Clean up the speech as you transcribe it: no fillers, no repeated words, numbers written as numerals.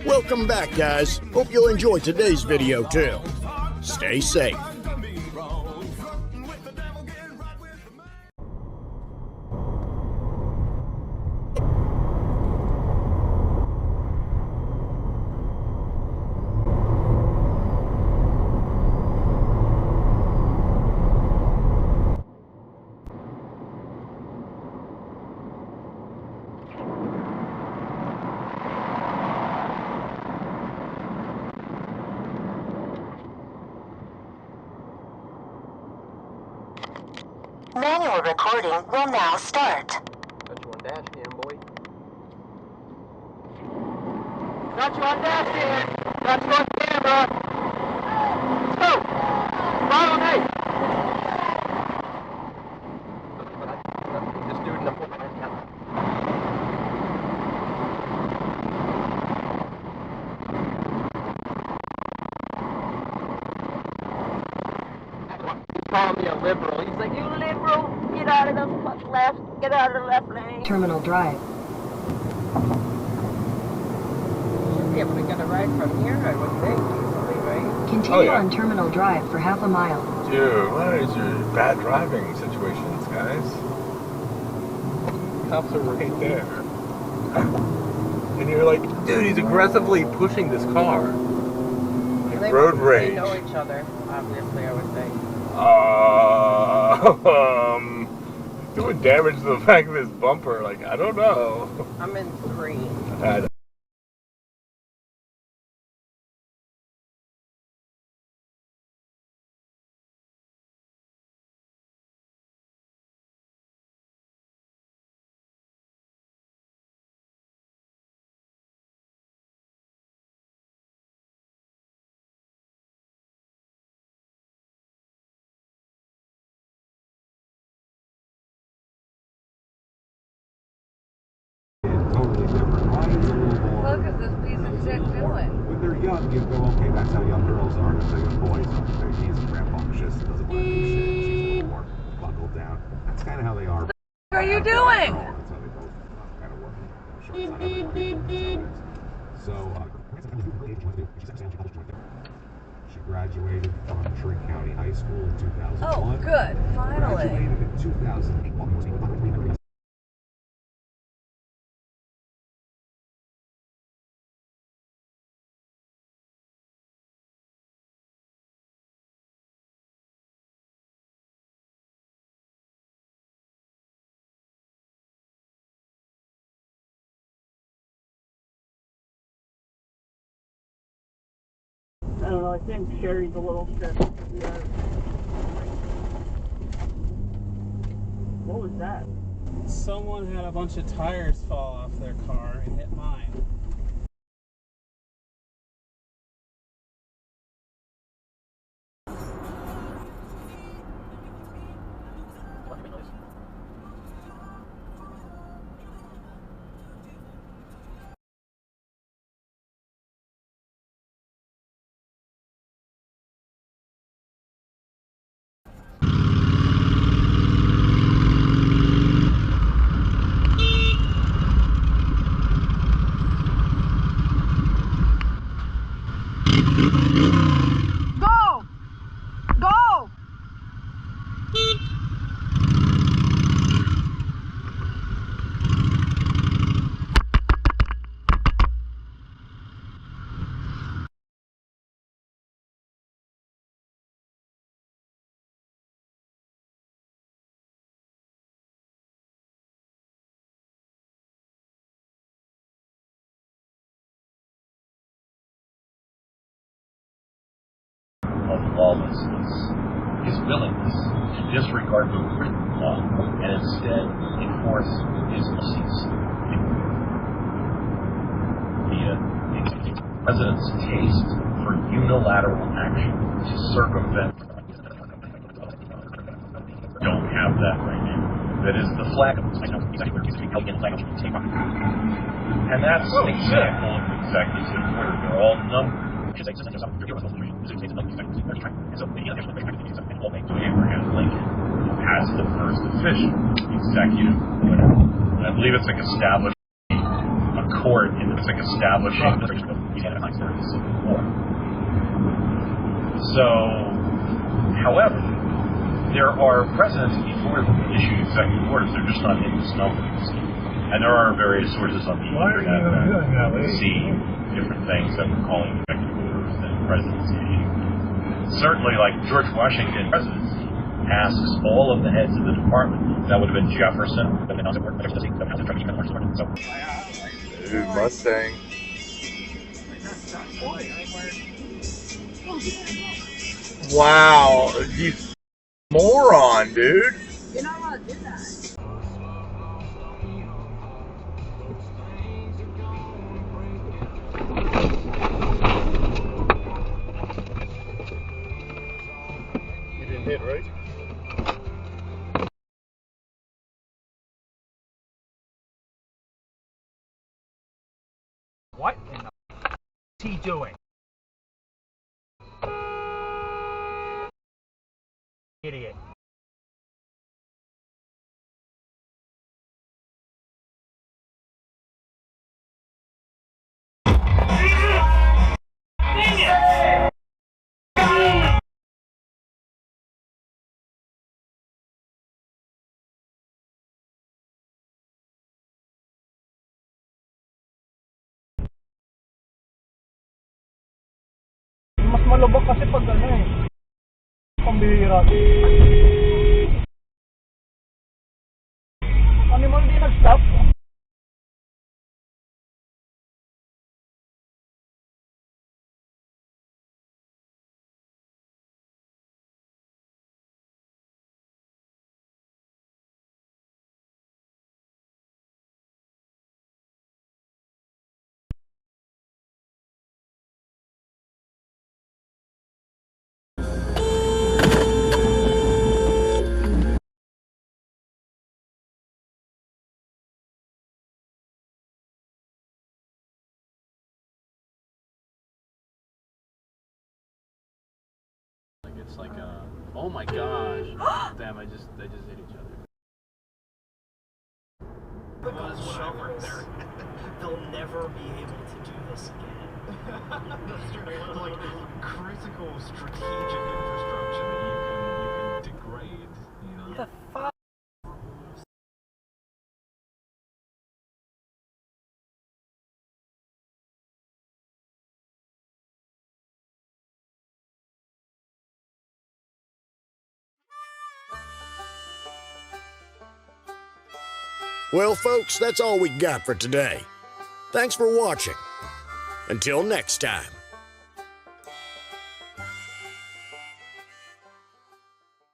Welcome back, guys. Hope you'll enjoy today's video too. Stay safe. Manual recording will now start. Got you on Dashcam, boy. Got you on Dashcam! Got you on camera! Let's go! Follow me! This dude in the front. Calling me a liberal. He's like, you liberal, get out of the left, get out of the left lane. Terminal Drive. Should be able to get a ride from here, I would think, easily, right? Continue on Terminal Drive for half a mile. Dude, what is your bad driving situations, guys? Cops are right there. And you're like, dude, he's aggressively pushing this car. Like road rage. They know each other, obviously, I would think. Doing damage to the back of his bumper, like, I don't know. I'm in green. Look at this piece of shit doing. When they're young, you go, okay, that's how young girls are, that's how young boys are. He's rambunctious, doesn't want to do shit, she's a little more buckled down. That's kind of how they are. What are you doing? That's how they both kind of work. Shorts on everybody. So, she graduated from Tree County High School in 2001. Oh, good. Finally. Graduated in 2008. I don't know, I think Sherry's a little stressed. What was that? Someone had a bunch of tires fall off their car and hit mine. Go! Go! Of lawlessness, his willingness to disregard the written law and instead enforce his policies. The president's taste for unilateral action to circumvent don't have that right now. That is the flag. And that's an example of executive order. They're all numbered. Abraham Lincoln as the first official executive order. And I believe it's like establishing a court, and it's like establishing you can't have service anymore. So, however, there are precedents before them that issue executive orders. They're just not in this number. And there are various sources on the internet that see different things that we're calling executive orders that the presidency issued. Certainly, like George Washington presidency asks all of the heads of the department. That would have been Jefferson. Dude, Mustang. Wow, you moron, dude. You're not allowed to do that. You didn't hit, right? What in the f is he doing? Idiot. Mas malubog kasi pag ano eh. Pambihira. Ano mo hindi nag-stop? It's like oh my gosh. Damn, they just hit each other. They'll never be able to do this again. Like critical strategic infrastructure that you can degrade, you know. The fuck? Well, folks, that's all we got for today. Thanks for watching. Until next time.